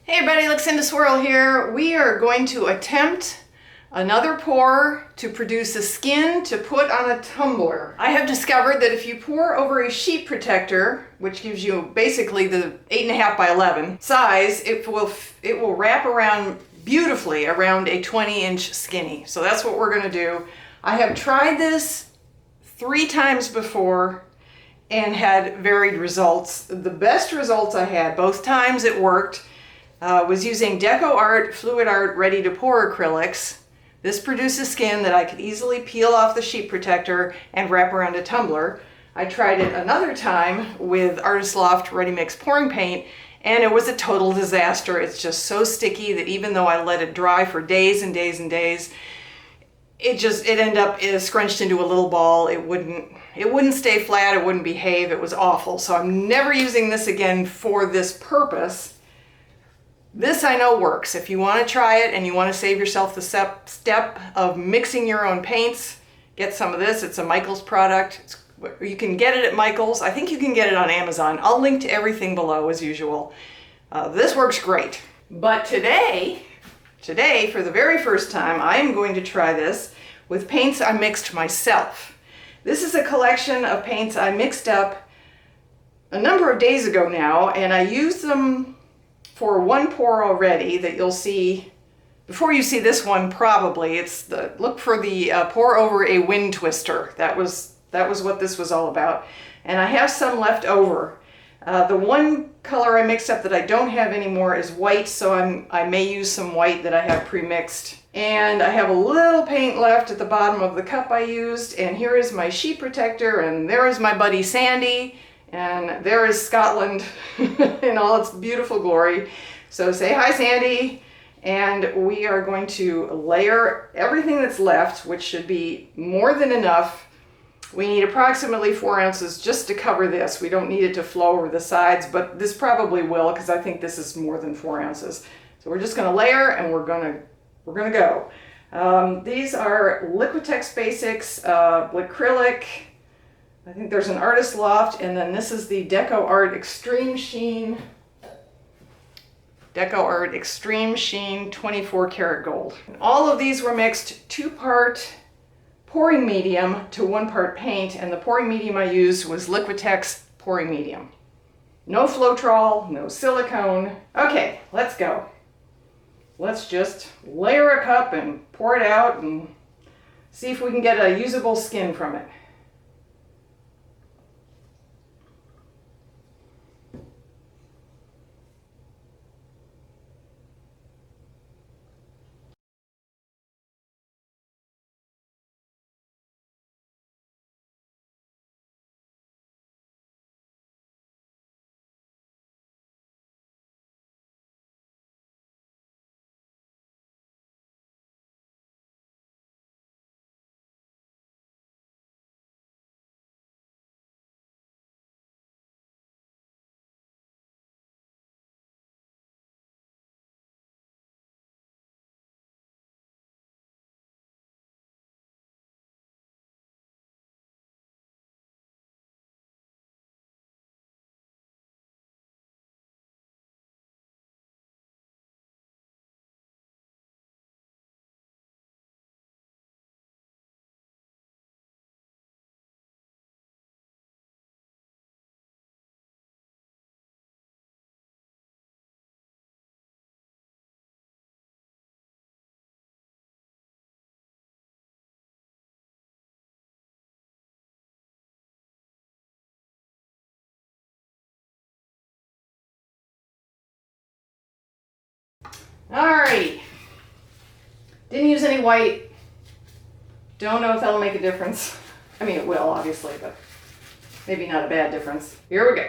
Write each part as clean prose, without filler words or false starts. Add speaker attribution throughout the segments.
Speaker 1: Hey everybody, Luxinda Swirl here. We are going to attempt another pour to produce a skin to put on a tumbler. I have discovered that if you pour over a sheet protector, which gives you basically the 8.5 by 11 size, it will wrap around beautifully around a 20-inch skinny. So that's what we're going to do. I have tried this 3 times before and had varied results. The best results I had, both times it worked, was using DecoArt Fluid Art Ready to Pour acrylics. This produces skin that I could easily peel off the sheet protector and wrap around a tumbler. I tried it another time with Artist Loft Ready Mix pouring paint, and it was a total disaster. It's just so sticky that even though I let it dry for days and days and days, it ended up scrunched into a little ball. It wouldn't stay flat, it wouldn't behave, it was awful. So I'm never using this again for this purpose. This I know works. If you want to try it and you want to save yourself the step of mixing your own paints, get some of this. It's a Michaels product. You can get it at Michaels. I think you can get it on Amazon. I'll link to everything below as usual. This works great. But today, for the very first time, I am going to try this with paints I mixed myself. This is a collection of paints I mixed up a number of days ago now, and I used them for one pour already that you'll see before you see this one. Probably look for the pour over a wind twister. That was what this was all about, and I have some left over. The one color I mixed up that I don't have anymore is white, so I may use some white that I have pre-mixed. And I have a little paint left at the bottom of the cup I used, and here is my sheet protector, and there is my buddy Sandy, and there is Scotland in all its beautiful glory. So say hi, Sandy. And we are going to layer everything that's left, which should be more than enough. We need approximately 4 ounces just to cover this. We don't need it to flow over the sides, but this probably will, because I think this is more than 4 ounces. So we're just going to layer, and we're going to go. These are Liquitex Basics acrylic. I think there's an Artist Loft, and then this is the DecoArt Extreme Sheen 24 karat gold. All of these were mixed 2-part pouring medium to 1-part paint, and the pouring medium I used was Liquitex pouring medium. No Floetrol, no silicone. Okay, let's go. Let's just layer a cup and pour it out and see if we can get a usable skin from it. Alrighty. Didn't use any white. Don't know if that'll make a difference. I mean, it will, obviously, but maybe not a bad difference. Here we go.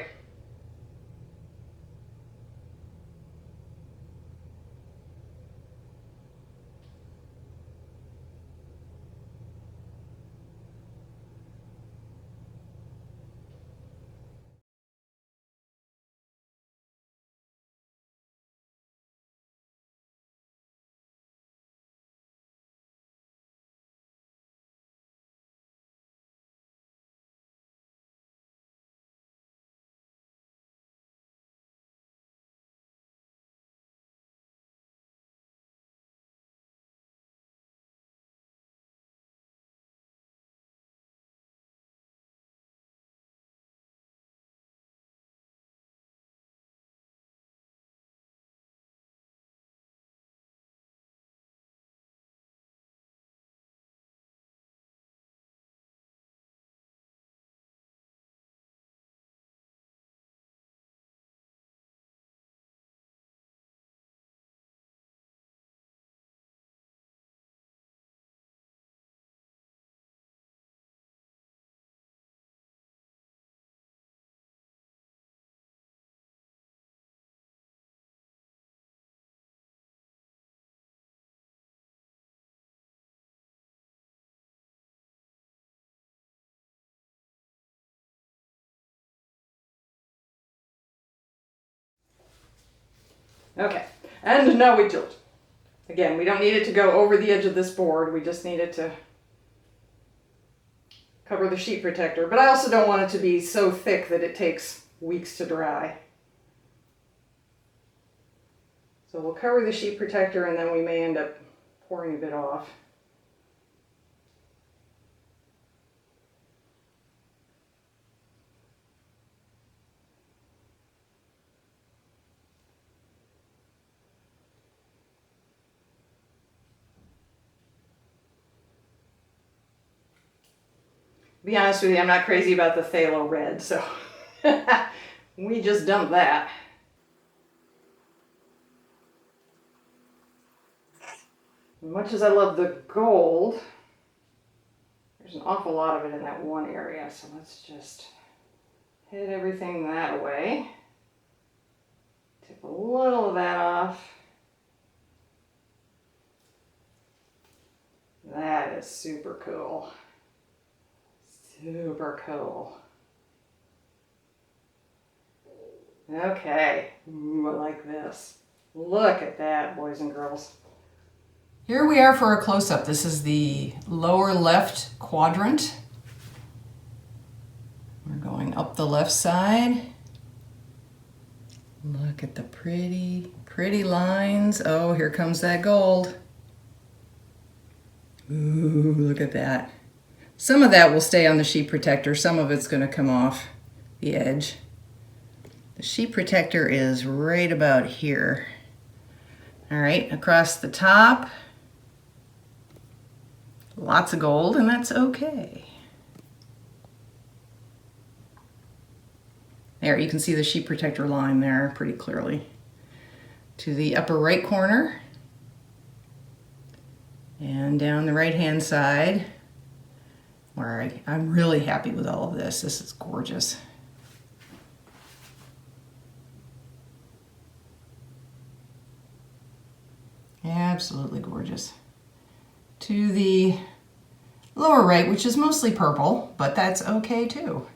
Speaker 1: Okay, and now we tilt. Again, we don't need it to go over the edge of this board. We just need it to cover the sheet protector. But I also don't want it to be so thick that it takes weeks to dry. So we'll cover the sheet protector and then we may end up pouring a bit off. To be honest with you, I'm not crazy about the phthalo red, so we just dump that. As much as I love the gold, there's an awful lot of it in that one area, so let's just hit everything that way. Tip a little of that off. That is super cool. Super cool. Okay, ooh, I like this. Look at that, boys and girls. Here we are for a close-up. This is the lower left quadrant. We're going up the left side. Look at the pretty, pretty lines. Oh, here comes that gold. Ooh, look at that. Some of that will stay on the sheet protector. Some of it's going to come off the edge. The sheet protector is right about here. All right, across the top. Lots of gold, and that's okay. There, you can see the sheet protector line there pretty clearly. To the upper right corner. And down the right-hand side, where I'm really happy with all of this. This is gorgeous. Absolutely gorgeous. To the lower right, which is mostly purple, but that's okay too.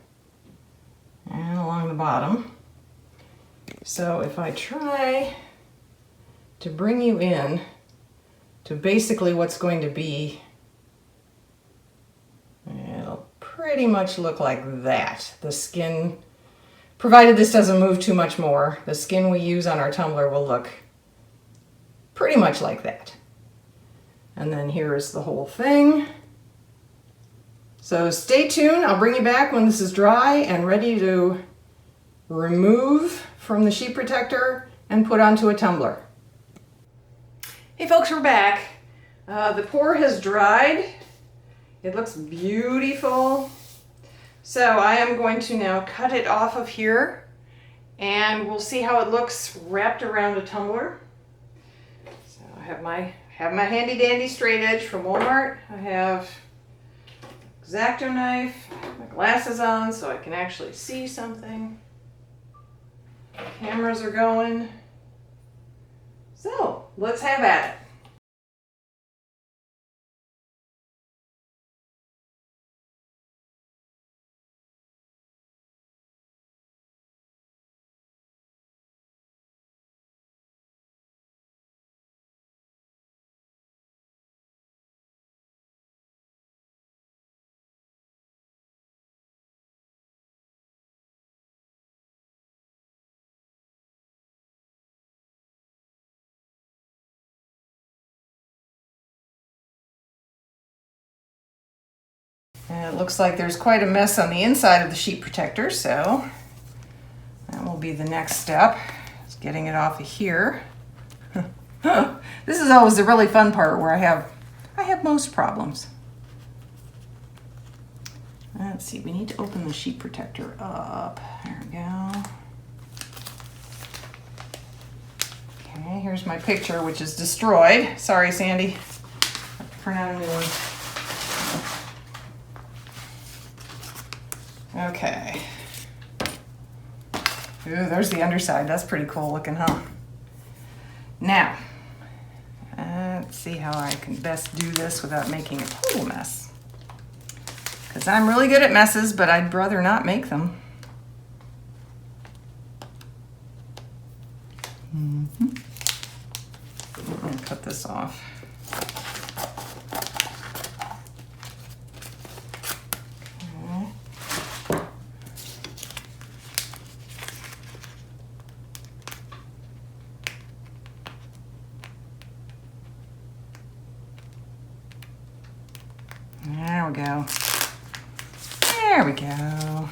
Speaker 1: And along the bottom. So if I try to bring you in to basically what's going to be, it'll pretty much look like that. The skin, provided this doesn't move too much more, the skin we use on our tumbler will look pretty much like that. And then here is the whole thing. So stay tuned. I'll bring you back when this is dry and ready to remove from the sheet protector and put onto a tumbler. Hey folks, we're back. The pour has dried. It looks beautiful. So I am going to now cut it off of here and we'll see how it looks wrapped around a tumbler. So I have my handy dandy straight edge from Walmart. I have X-Acto knife, my glasses on so I can actually see something. Cameras are going. So let's have at it. And it looks like there's quite a mess on the inside of the sheet protector, so that will be the next step, is getting it off of here. This is always the really fun part where I have most problems. Let's see, we need to open the sheet protector up. There we go. Okay, here's my picture, which is destroyed. Sorry, Sandy. I have to print out a new one. Okay. Ooh, there's the underside. That's pretty cool looking, huh? Now, let's see how I can best do this without making a total mess. Because I'm really good at messes, but I'd rather not make them. cut this off. There we go. There we go.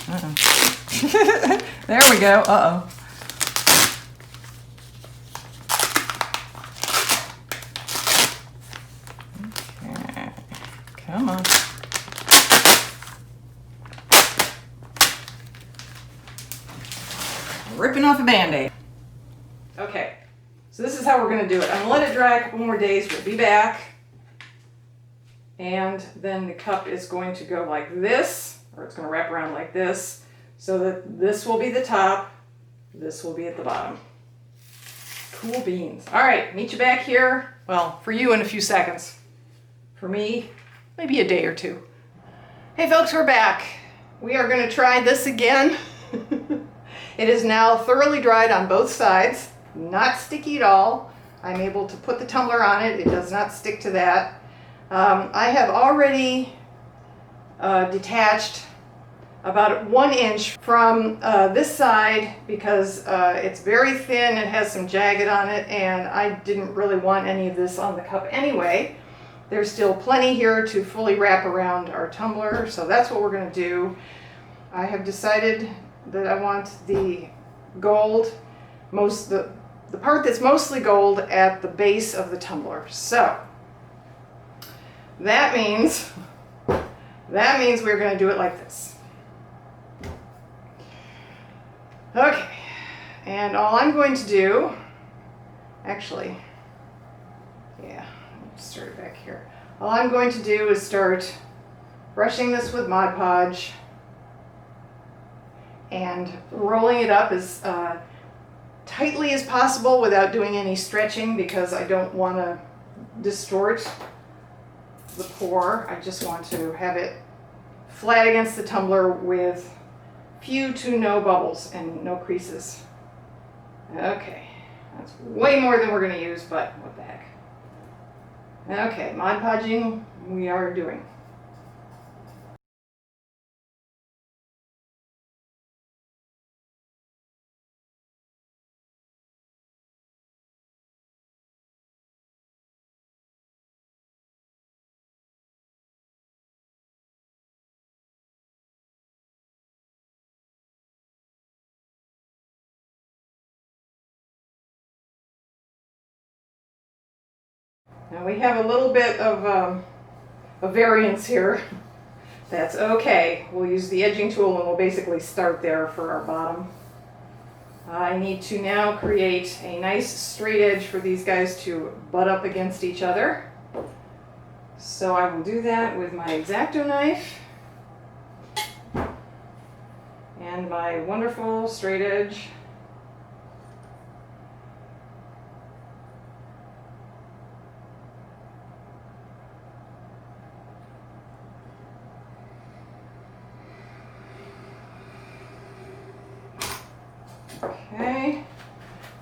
Speaker 1: Uh-oh. There we go. Uh-oh. Okay. Come on. Ripping off a Band-Aid. Okay. So this is how we're going to do it. I'm going to let it dry a couple more days. We'll be back. And then the cup is going to go like this, or it's going to wrap around like this, so that this will be the top, this will be at the bottom. Cool beans. All right, meet you back here. Well, for you in a few seconds. For me, maybe a day or two. Hey folks, we're back. We are going to try this again. It is now thoroughly dried on both sides, not sticky at all. I'm able to put the tumbler on it. It does not stick to that. I have already detached about 1 inch from this side because it's very thin, it has some jagged on it, and I didn't really want any of this on the cup anyway. There's still plenty here to fully wrap around our tumbler, so that's what we're going to do. I have decided that I want the gold, the part that's mostly gold at the base of the tumbler. So that means we're going to do it like this. Okay, and all I'm going to do, actually, yeah, let's start it back here. All I'm going to do is start brushing this with Mod Podge and rolling it up as tightly as possible without doing any stretching, because I don't want to distort the pour. I just want to have it flat against the tumbler with few to no bubbles and no creases. Okay, that's way more than we're going to use, but what the heck. Okay, Mod Podging we are doing. Now we have a little bit of a variance here. That's okay. We'll use the edging tool and we'll basically start there for our bottom. I need to now create a nice straight edge for these guys to butt up against each other. So I will do that with my X-Acto knife and my wonderful straight edge. Okay,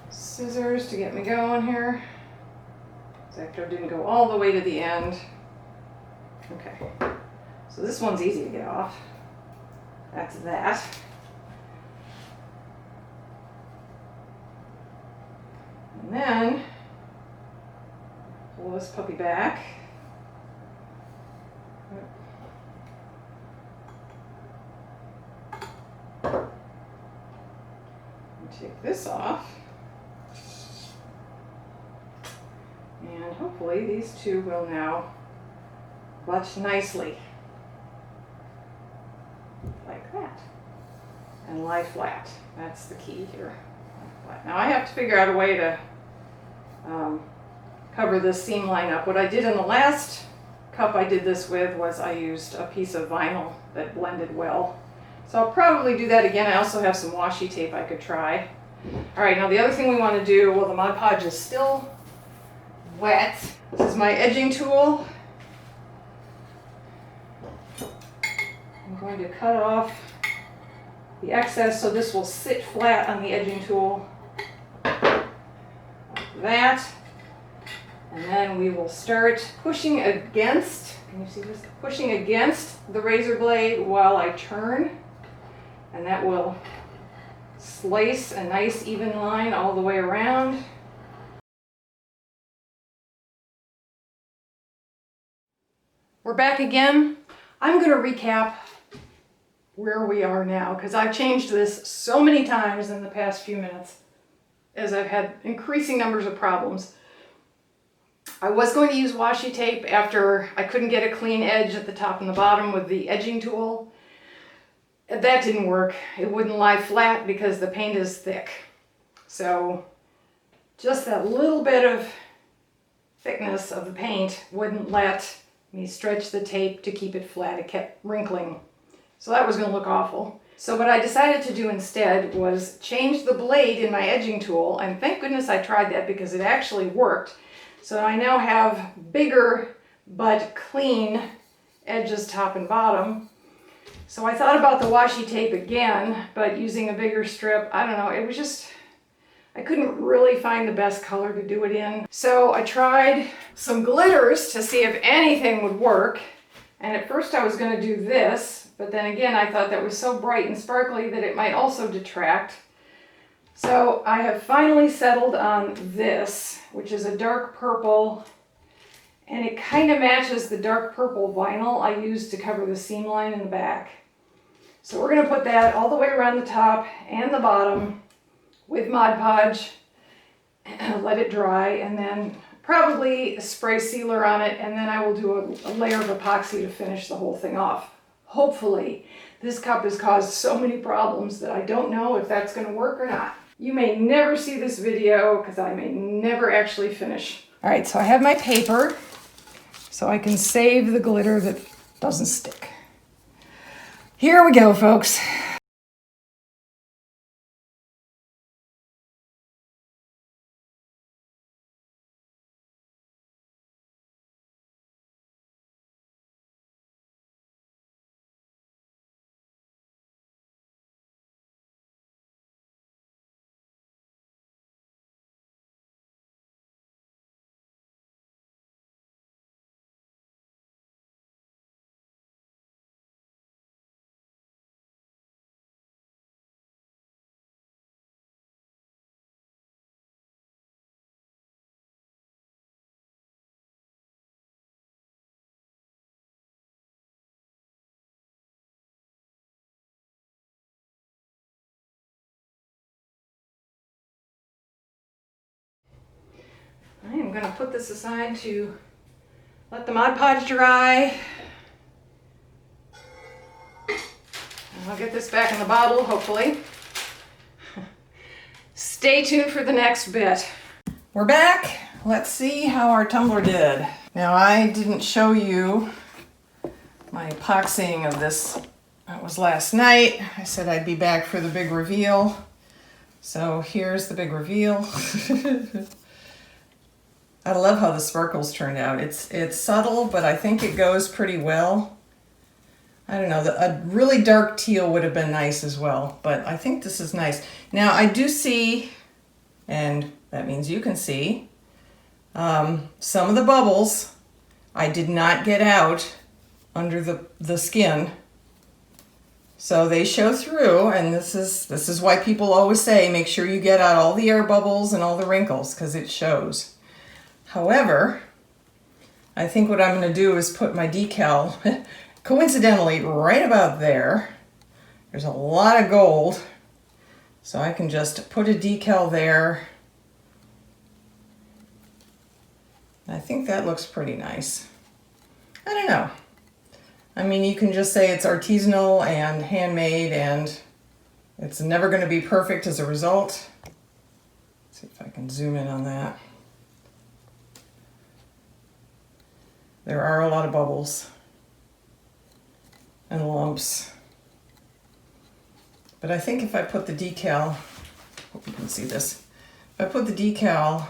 Speaker 1: scissors to get me going here. X-Acto didn't go all the way to the end. Okay, so this one's easy to get off. That's that. And then pull this puppy back. Take this off, and hopefully these two will now butt nicely like that and lie flat. That's the key here. Now I have to figure out a way to cover this seam line up. What I did in the last cup I did this with was I used a piece of vinyl that blended well. So I'll probably do that again. I also have some washi tape I could try. All right, now the other thing we want to do, well, the Mod Podge is still wet. This is my edging tool. I'm going to cut off the excess so this will sit flat on the edging tool. Like that. And then we will start pushing against, can you see this? Pushing against the razor blade while I turn. And that will slice a nice even line all the way around. We're back again. I'm going to recap where we are now because I've changed this so many times in the past few minutes as I've had increasing numbers of problems. I was going to use washi tape after I couldn't get a clean edge at the top and the bottom with the edging tool. That didn't work. It wouldn't lie flat because the paint is thick. So just that little bit of thickness of the paint wouldn't let me stretch the tape to keep it flat. It kept wrinkling. So that was going to look awful. So what I decided to do instead was change the blade in my edging tool, and thank goodness I tried that because it actually worked. So I now have bigger but clean edges top and bottom. So I thought about the washi tape again, but using a bigger strip, I don't know, it was just, I couldn't really find the best color to do it in. So I tried some glitters to see if anything would work. And at first I was going to do this, but then again I thought that was so bright and sparkly that it might also detract. So I have finally settled on this, which is a dark purple, and it kind of matches the dark purple vinyl I used to cover the seam line in the back. So we're going to put that all the way around the top and the bottom with Mod Podge, let it dry, and then probably spray sealer on it, and then I will do a layer of epoxy to finish the whole thing off. Hopefully. This cup has caused so many problems that I don't know if that's going to work or not. You may never see this video because I may never actually finish. All right, so I have my paper so I can save the glitter that doesn't stick. Here we go, folks. I am going to put this aside to let the Mod Podge dry. And I'll get this back in the bottle, hopefully. Stay tuned for the next bit. We're back. Let's see how our tumbler did. Now, I didn't show you my epoxying of this. That was last night. I said I'd be back for the big reveal. So here's the big reveal. I love how the sparkles turned out. It's subtle, but I think it goes pretty well. I don't know, a really dark teal would have been nice as well, but I think this is nice. Now I do see, and that means you can see, some of the bubbles I did not get out under the skin. So they show through, and this is why people always say make sure you get out all the air bubbles and all the wrinkles, because it shows. However, I think what I'm going to do is put my decal, coincidentally, right about there. There's a lot of gold, so I can just put a decal there. I think that looks pretty nice. I don't know. I mean, you can just say it's artisanal and handmade, and it's never going to be perfect as a result. Let's see if I can zoom in on that. There are a lot of bubbles and lumps. But I think if I put the decal, hope you can see this. If I put the decal,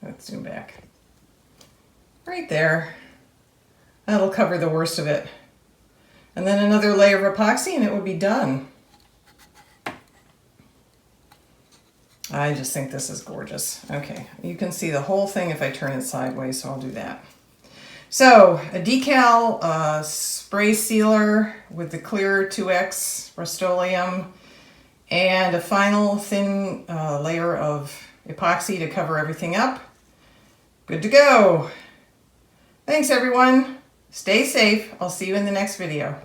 Speaker 1: let's zoom back, right there, that'll cover the worst of it. And then another layer of epoxy and it would be done. I just think this is gorgeous. Okay, you can see the whole thing if I turn it sideways, so I'll do that. So, a decal spray sealer with the clear 2X Rust-Oleum and a final thin layer of epoxy to cover everything up. Good to go. Thanks everyone. Stay safe. I'll see you in the next video.